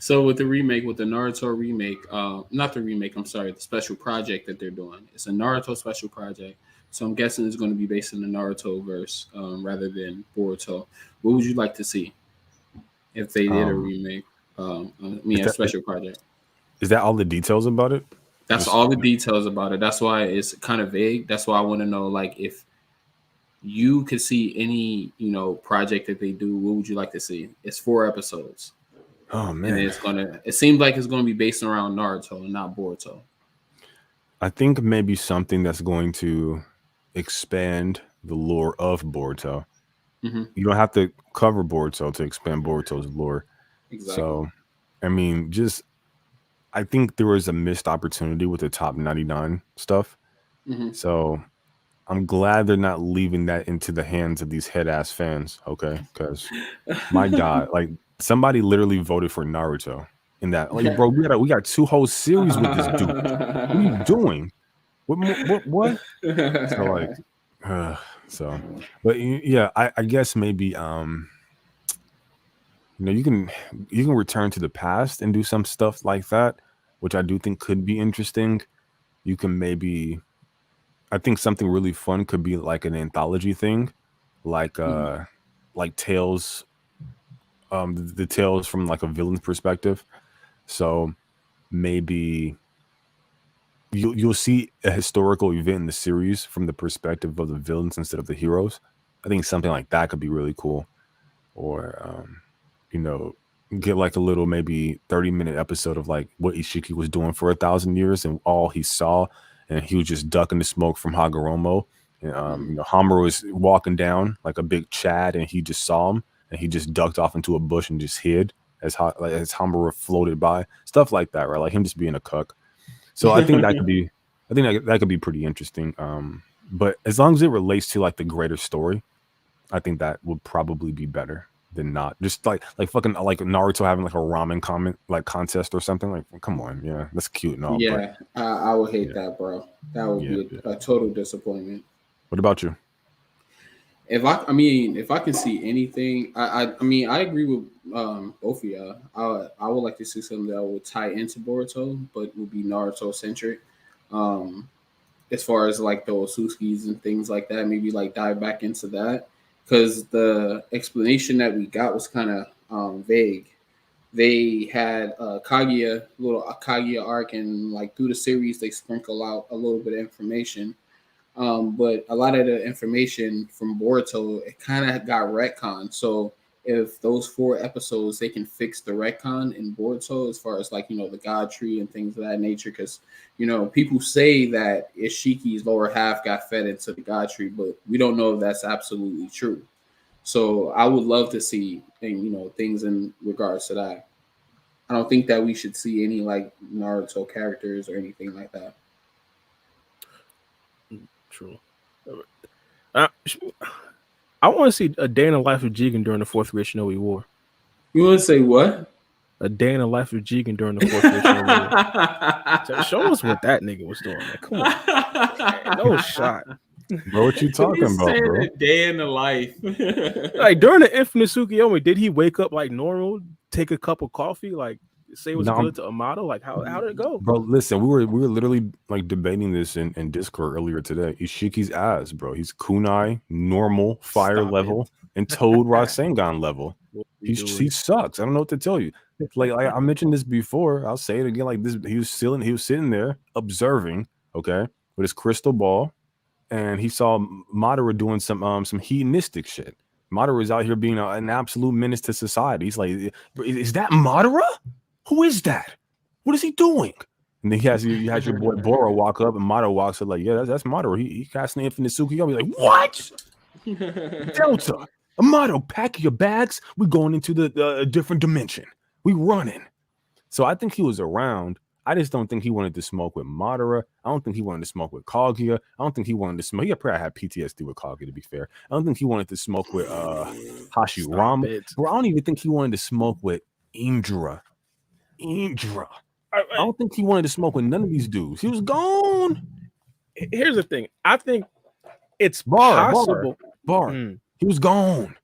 So with the remake, with the Naruto remake, not the remake, I'm sorry, the special project that they're doing. It's a Naruto special project. So I'm guessing it's going to be based in the Naruto verse rather than Boruto. What would you like to see if they did a Um, remake? is A that special project. is that all the details about it? That's Just all the details about it. That's why it's kind of vague. That's why I want to know, like, if you could see any, project that they do, what would you like to see? It's 4 episodes, oh and man, it seems like it's gonna be based around Naruto and not Boruto. I think maybe something that's going to expand the lore of Boruto. Hmm. You don't have to cover Boruto to expand Boruto's lore. Exactly. So, I mean, just I think there was a missed opportunity with the top 99 stuff. Hmm. So I'm glad they're not leaving that into the hands of these head ass fans. Okay, because my God, like somebody literally voted for Naruto in that. Like, bro, we got two whole series with this dude. What are you doing? What? So like, uh, so, but yeah, I guess maybe you can return to the past and do some stuff like that, which I do think could be interesting. You can maybe I think something really fun could be like an anthology thing, like Hmm. tales, the tales from like a villain's perspective. So maybe you'll see a historical event in the series from the perspective of the villains instead of the heroes. I think something like that could be really cool. Or you know, get like a little maybe 30-minute episode of like what Isshiki was doing for 1,000 years and all he saw, and he was just ducking the smoke from Hagoromo. And Hamura was walking down like a big Chad, and he just saw him, and he just ducked off into a bush and just hid as Hamura floated by, stuff like that, right? Like him just being a cuck. So I think that could be pretty interesting. But as long as it relates to like the greater story, I think that would probably be better than not. Just like fucking like Naruto having like a ramen comment like contest or something. Like, come on, yeah, that's cute and all, but Yeah, I would hate yeah, that, bro. That would yeah, be yeah. a total disappointment. What about you? If I can see anything, I agree with both of y'all. I would like to see something that would tie into Boruto, but would be Naruto centric. Um, as far as like the Otsutskis and things like that, maybe like dive back into that because the explanation that we got was kind of vague. They had Kaguya, little Kaguya arc, and like through the series they sprinkle out a little bit of information. But a lot of the information from Boruto, it kind of got retcon. So if those 4 episodes, they can fix the retcon in Boruto as far as like, the God tree and things of that nature. Because, people say that Ishiki's lower half got fed into the God tree, but we don't know if that's absolutely true. So I would love to see, things in regards to that. I don't think that we should see any like Naruto characters or anything like that. True. Uh, I want to see a day in the life of Jigen during the fourth grade Shinobi War. You want to say what? A day in the life of Jigen during the fourth grade Shinobi War. Show us what that nigga was doing, man. Come on. No shot. Bro, what you talking about, bro? A day in the life. Like during the Infinite Tsukiyomi, did he wake up like normal, take a cup of coffee, like say what's No, good to Amato? Like how did it go? bro. Listen, we were literally like debating this in Discord earlier today. Ishiki's ass, bro. He's kunai, normal, fire Stop level, and Toad Rasengan level. What we He doing? sucks. I don't know what to tell you. Like I mentioned this before. I'll say it again. Like this, he was sitting there observing, okay, with his crystal ball, and he saw Madara doing some hedonistic shit. Madara is out here being an absolute menace to society. He's like, is that Madara? Who is that? What is he doing? And then you had your boy Boro walk up, and Madara walks up like, yeah, that's Madara. He casting the Infinite Tsukiyomi. Like, what? Delta, Amato, pack your bags. We're going into the different dimension. We running. So I think he was around. I just don't think he wanted to smoke with Madara. I don't think he wanted to smoke with Kaguya. I don't think he wanted to smoke. He probably had PTSD with Kaguya, to be fair. I don't think he wanted to smoke with Stop Hashirama. it. Bro, I don't even think he wanted to smoke with Indra. I don't think he wanted to smoke with none of these dudes. He was gone. Here's the thing. I think it's Bar. possible. He was gone.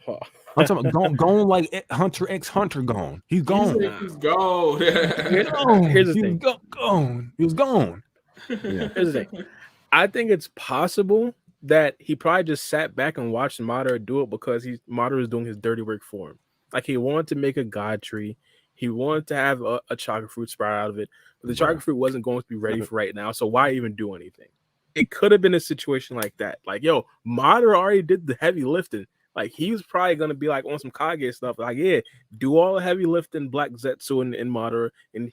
Huh. I'm talking about gone like Hunter X Hunter gone. He's gone. He's gone. Here's the thing. Gone. He was gone. Yeah. Here's the thing. I think it's possible that he probably just sat back and watched Madara do it because Madara was doing his dirty work for him. Like he wanted to make a god tree. He wanted to have a chakra fruit sprout out of it, but the chakra fruit wasn't going to be ready for right now. So why even do anything? It could have been a situation like that. Like, yo, Madara already did the heavy lifting. Like he was probably gonna be like on some Kage stuff. Like, yeah, do all the heavy lifting. Black Zetsu and Madara and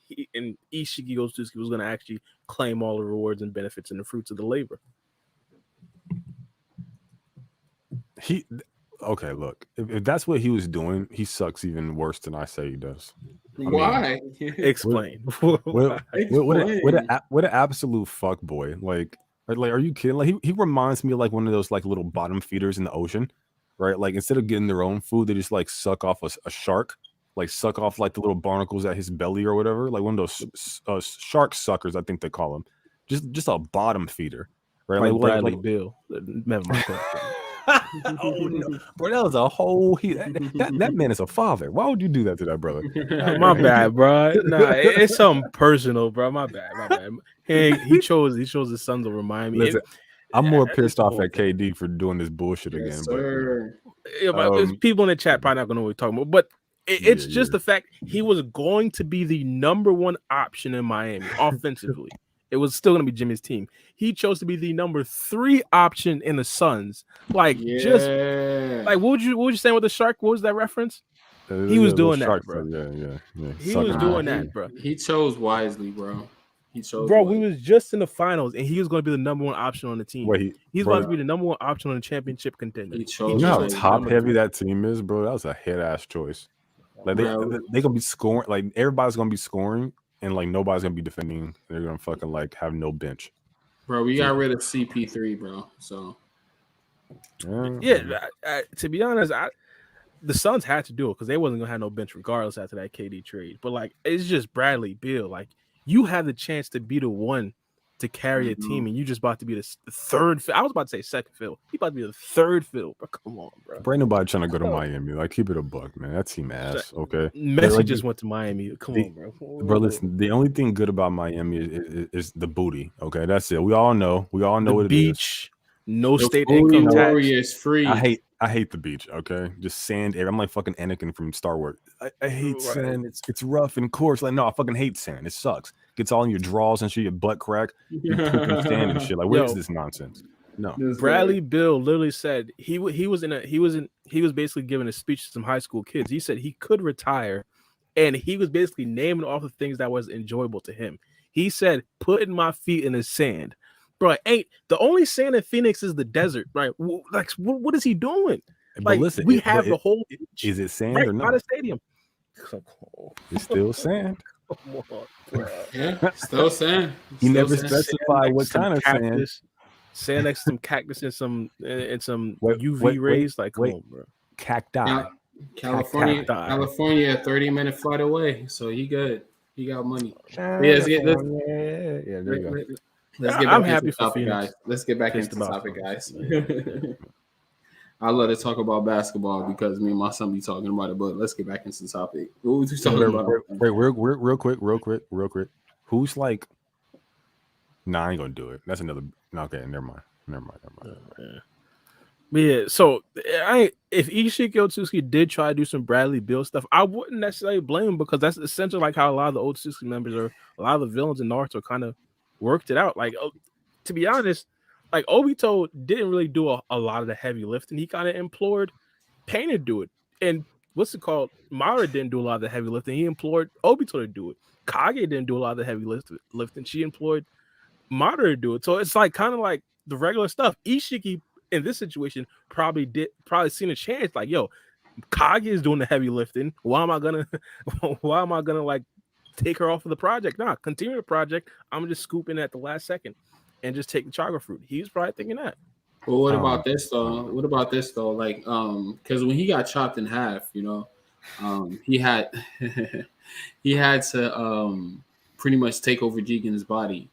Isshiki Otsutsuki was gonna actually claim all the rewards and benefits and the fruits of the labor. Okay, look, if that's what he was doing, he sucks even worse than I say he does. Why? Explain. What an absolute fuck boy. Like, are you kidding? Like, he reminds me of like one of those like little bottom feeders in the ocean, right? Like, instead of getting their own food, they just like suck off a shark, like suck off like the little barnacles at his belly or whatever. Like one of those shark suckers, I think they call them. Just a bottom feeder, right? Like Bradley Bill. Never mind. Oh no, bro! That was a whole. That man is a father. Why would you do that to that brother? My bad, bro. Nah, it's something personal, bro. My bad. He chose his sons to remind me. Listen, I'm more pissed off at KD for doing this bullshit again. Sir. But people in the chat probably not gonna know what we're talking about. But it's just the fact he was going to be the number one option in Miami offensively. It was still going to be Jimmy's team. He chose to be the number 3 option in the Suns. Like, just like what would you say with the shark? What was that reference? He was doing that, bro. Yeah. He was doing that, bro. He chose wisely, bro. We was just in the finals, and he was going to be the number 1 option on the team. He's about to be the number 1 option on the championship contender. You know how top heavy that team is, bro. That was a head ass choice. Like they gonna be scoring. Like everybody's gonna be scoring. And like nobody's gonna be defending. They're gonna fucking like have no bench. Bro, we got rid of CP3, bro. So to be honest, the Suns had to do it because they wasn't gonna have no bench regardless after that KD trade. But like it's just Bradley Beal. Like you have the chance to be the one to carry a team, and you just about to be the third. I was about to say second fiddle. He about to be the third fiddle. But come on, bro. Ain't nobody trying to go to Miami. Like keep it a buck, man. That team ass. Okay. Messi like, just went to Miami. Come on, bro. Bro, listen. The only thing good about Miami is the booty. Okay, that's it. We all know what beach, it is. No state income tax. Is free. I hate the beach. Okay, just sand air. I'm like fucking Anakin from Star Wars. I hate sand. It's rough and coarse. Like no, I fucking hate sand. It sucks. Gets all in your drawers and shit. Your butt crack. You poop and sand and shit. Like where is this nonsense? No. Bradley Bill literally said he was basically giving a speech to some high school kids. He said he could retire, and he was basically naming all the things that was enjoyable to him. He said, "Putting my feet in the sand." Bro, ain't the only sand in Phoenix is the desert, right? Like, what is he doing? Like, listen, we have the whole. Is it sand right or not? By the stadium. It's still sand. Come on, bro. Yeah, still sand. He never specified what kind of sand. Sand next to some cactus and some UV rays. Like, come on, bro. Cacti. California, a 30-minute flight away. So he good. He got money. There you go. Let's get back I'm into happy the for topic, Phoenix. guys. Let's get back into the topic, guys. I love to talk about basketball because me and my son be talking about it, but let's get back into the topic. What was we talking about? Wait, real quick. Who's like, I ain't gonna do it. That's another. Okay, never mind. Yeah, so if Isshiki Otsutsuki did try to do some Bradley Bill stuff, I wouldn't necessarily blame him because that's essentially like how a lot of the Otsutsuki members or a lot of the villains in Naruto kind of worked it out. Like, to be honest, like Obito didn't really do a lot of the heavy lifting. He kind of implored Pain to do it. And what's it called? Mara didn't do a lot of the heavy lifting. He implored Obito to do it. Kage didn't do a lot of the heavy lifting. She implored Mara to do it. So it's like kind of like the regular stuff. Isshiki in this situation probably seen a chance. Like, yo, Kage is doing the heavy lifting. Why am I gonna like take her off of the project? Nah, continue the project. I'm just scooping at the last second and just take the chakra fruit. He's probably thinking that. Well, what about this though? Like, because when he got chopped in half, you know, he had to pretty much take over Jigen's body,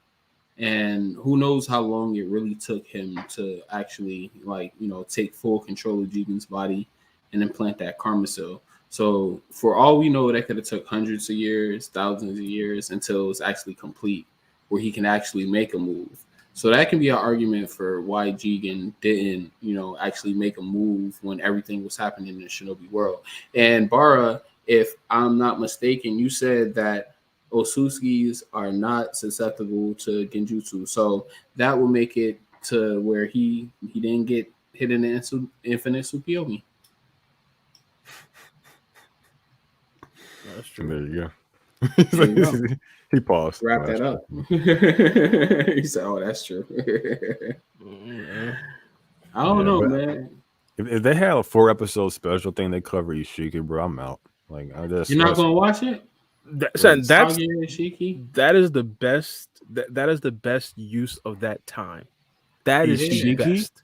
and who knows how long it really took him to actually, like, you know, take full control of Jigen's body and implant that karma seal. So for all we know, that could have took hundreds of years, thousands of years until it's actually complete, where he can actually make a move. So that can be an argument for why Jigen didn't, actually make a move when everything was happening in the Shinobi world. And Bara, if I'm not mistaken, you said that Otsutsukis are not susceptible to genjutsu. So that will make it to where he didn't get hit in the infinite Tsukiyomi. That's true. There you go. There you go. He paused. Wrap No, that that's up. true. He said, "Oh, that's true." Mm, I don't know, but man. if they had a 4-episode special thing they cover Isshiki, bro, I'm out. Like I just You're not gonna watch it? that's Kaguya and Ishiki? that is the best. That is the best use of that time. That is the Ishiki? best.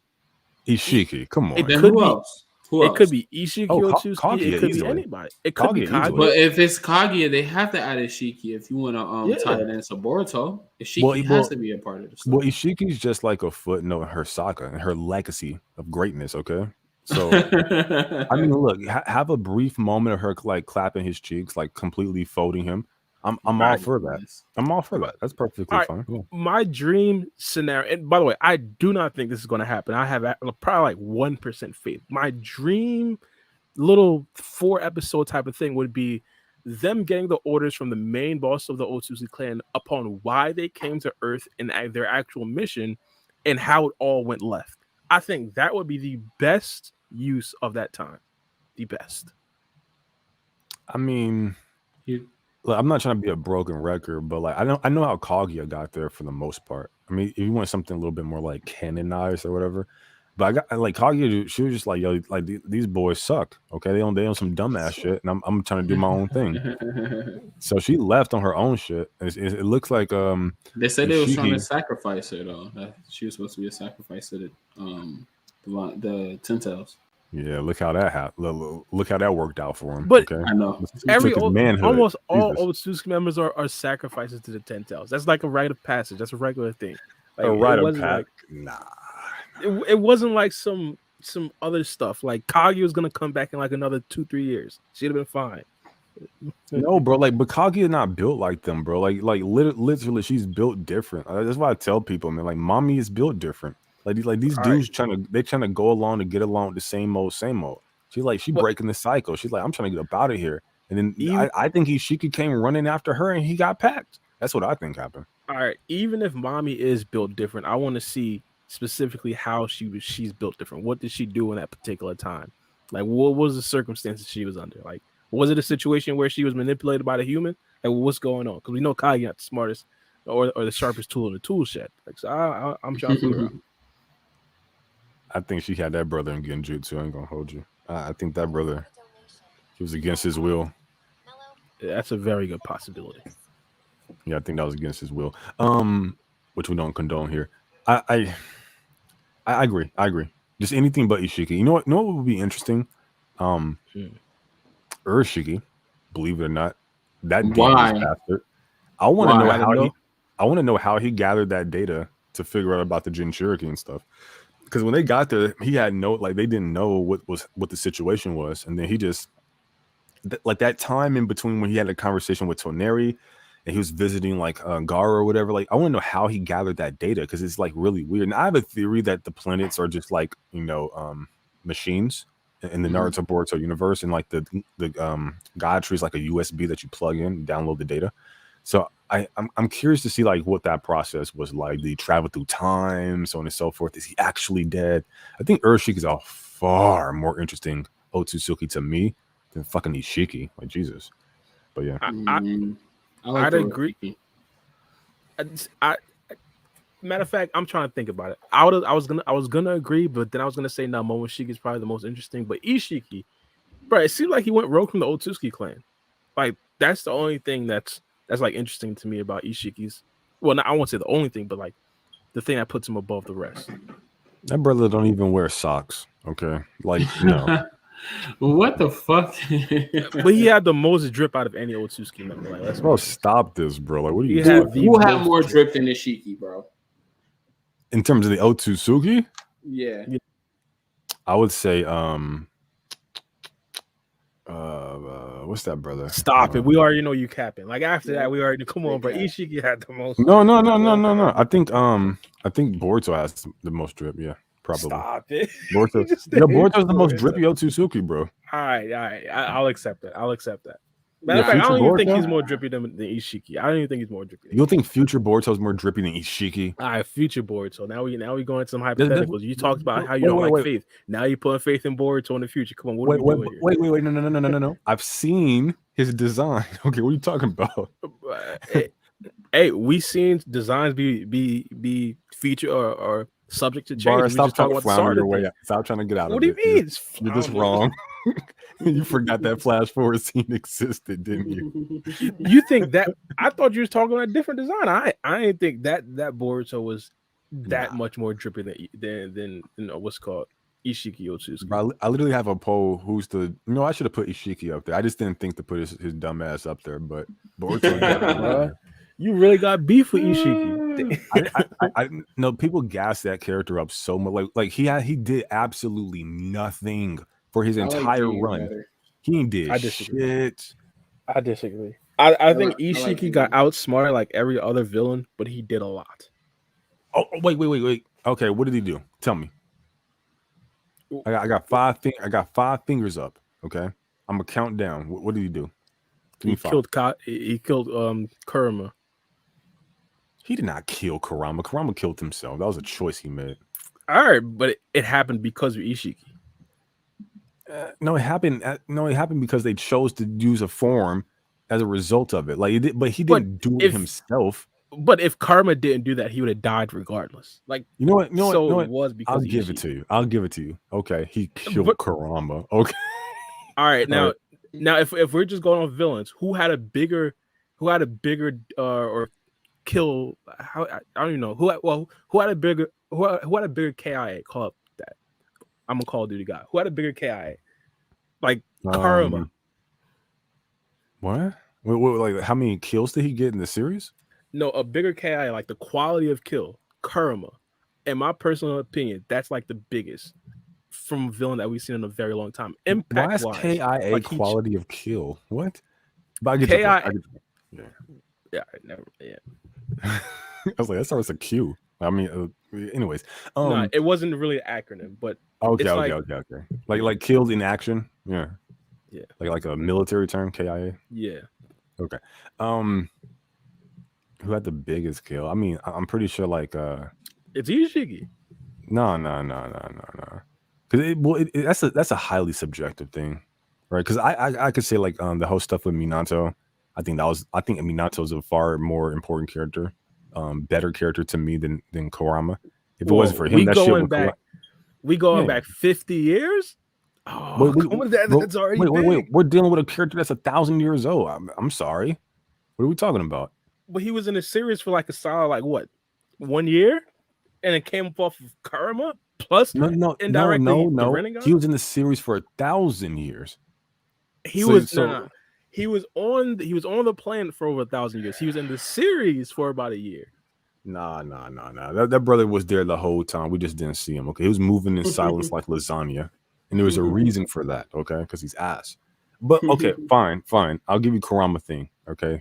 Ishiki. Come on. It Then could who be. else? Who It else? could be Isshiki Otsutsuki. Kaguya It could easily. be anybody. It could be Kaguya easily. Kaguya. But if it's Kaguya, they have to add Ishiki if you want to Yeah. tie it into Boruto. Ishiki has to be a part of the Well, story. Ishiki's just like a footnote in her saga and her legacy of greatness. Okay, so I mean, look, have a brief moment of her like clapping his cheeks, like completely folding him. I'm all for that. I'm all for that. That's perfectly fine. Yeah. My dream scenario, and by the way, I do not think this is going to happen. I have probably like 1% faith. My dream little 4-episode type of thing would be them getting the orders from the main boss of the Otsutsuki clan upon why they came to Earth and their actual mission and how it all went left. I think that would be the best use of that time. The best. I mean, look, I'm not trying to be a broken record, but like I know how Kaguya got there for the most part. I mean, if you want something a little bit more like canonized or whatever. But I like Kaguya. She was just like, yo, like these boys suck. Okay, they on some dumbass shit, and I'm trying to do my own thing. So she left on her own shit. It looks like they said they was trying to sacrifice her though. That she was supposed to be a sacrifice to the Ten Tails. Yeah, look how that happened. Look how that worked out for him. But okay? I know almost all Otsutsuki members are sacrifices to the Ten Tails. That's like a rite of passage. That's a regular thing. Like, a rite of passage? Nah. It wasn't like some other stuff. Like Kaguya was gonna come back in like another 2-3 years. She'd have been fine. No, bro. Like, but Kaguya not built like them, bro. Like literally, she's built different. That's why I tell people, man. Like, mommy is built different. Like these dudes trying to go along to get along with the same old. She breaking the cycle. She's like, I'm trying to get up out of here. And then I think Ishiki came running after her and he got packed. That's what I think happened. All right. Even if mommy is built different, I want to see specifically how she's built different. What did she do in that particular time? Like, what was the circumstances she was under? Like, was it a situation where she was manipulated by the human? Like, what's going on? Because we know Kaguya not the smartest or the sharpest tool in the tool shed. Like, so I'm trying to figure out. I think she had that brother in Genjutsu. I ain't gonna hold you. I think that brother, he was against his will. Yeah, that's a very good possibility. Yeah, I think that was against his will. Which we don't condone here. I agree. Just anything but Isshiki. You know what would be interesting? Urshiki, believe it or not, that dangerous bastard. I want to know how he gathered that data to figure out about the Jinchuriki and stuff. Because when they got there, he had they didn't know what the situation was, and then he just like that time in between when he had a conversation with Toneri and he was visiting like Gara or whatever. Like, I want to know how he gathered that data because it's like really weird. And I have a theory that the planets are just like machines in the Naruto Boruto universe, and like the God tree is like a USB that you plug in, and download the data. So I'm curious to see like what that process was like. Did he travel through time, so on and so forth? Is he actually dead? I think Urshiki is a far more interesting Otsutsuki to me than fucking Isshiki. Like, Jesus. But yeah, I'd agree. Matter of fact, I'm trying to think about it. I was gonna agree, but then I was gonna say no. Momoshiki is probably the most interesting, but Isshiki, bro, it seemed like he went rogue from the Otsutsuki clan. Like, that's the only thing that's like interesting to me about Ishiki's. Well, I won't say the only thing, but like the thing that puts him above the rest. That brother don't even wear socks. Okay, like, no. What the fuck? But he had the most drip out of any Otsutsuki member. Like, bro, stop this, bro. Like, what are you doing? Who had more drip than Isshiki, bro? In terms of the Otsutsuki? Yeah. I would say what's that brother? Stop it. We already know you capping. Like after that, we already come on, Big but cap. Isshiki had the most. No. I think Boruto has the most drip. Yeah, probably. Stop it. Boruto. Boruto's the most drippy Otsutsuki, bro. All right. I'll accept that. Matter Yeah, of fact, I future don't even think Boruto? he's more drippy than Isshiki. I don't even think he's more drippy. You don't think future Boruto's more drippy than Isshiki? All right, future Boruto. Now we go into some hypotheticals. You talked about how you don't like faith. Now you putting faith in Boruto in the future. Come on, what are we doing here? Wait, no. I've seen his design. Okay, what are you talking about? Hey, we seen designs be feature or subject to change. Bar, we stop just talk about the start your of way it. out. Stop trying to get out What of it. do you mean? You're just wrong. You forgot that flash forward scene existed, didn't you? You think that? I thought you was talking about a different design. I didn't think that Boruto was that much more drippy than what's called Isshiki Otsutsuki. Bro, I literally have a poll. Who's the? No, I should have put Isshiki up there. I just didn't think to put his dumb ass up there. But Boruto, you really got beef with Isshiki. I no, people gas that character up so much. Like he did absolutely nothing for his entire run. Better. He did shit. I disagree. I think Isshiki got outsmarted like every other villain, but he did a lot. Oh, wait. Okay, what did he do? Tell me. I got 5 fingers up. Okay, I'm gonna count down. What did he do? He killed Kurama. He did not kill Kurama. Kurama killed himself. That was a choice he made. All right, but it happened because of Isshiki. No, it happened. No, it happened because they chose to use a form as a result of it. Like, he didn't do it himself. But if Karma didn't do that, he would have died regardless. Like, you know what? It was because I'll give it to you. Okay, he killed Kurama. Okay. All right, now if we're just going on villains, who had a bigger or kill? I don't even know who had a bigger KIA. Call up that. I'm a Call of Duty guy. Who had a bigger KIA? Like Karma. What? Like how many kills did he get in the series? No, a bigger KIA, like the quality of kill. Kurama. In my personal opinion, that's like the biggest from a villain that we've seen in a very long time. Impact wise, KIA like quality of kill. What? But I get KIA. Yeah, never. Yeah. I was like, that starts a Q. I mean, anyways, no, it wasn't really an acronym, but okay. Like killed in action. Yeah. Like a military term, KIA. Yeah. Okay. Who had the biggest kill? I mean, I'm pretty sure like it's Isshiki. No. Because that's a highly subjective thing, right? Because I could say like the whole stuff with Minato. I think Minato's a far more important character, better character to me than Kurama. If it wasn't for him, we going back 50 years. Oh, that's already wait. We're dealing with a character that's 1,000 years old. I'm sorry. What are we talking about? But he was in a series for like a solid, like what, 1 year, and it came off of Karma plus indirectly. No. He was in the series for 1,000 years. He was on the planet for over 1,000 years. He was in the series for about a year. Nah. That brother was there the whole time. We just didn't see him. Okay, he was moving in silence like lasagna, and there was a reason for that. Okay, because he's ass. But okay, fine. I'll give you Kurama thing. Okay.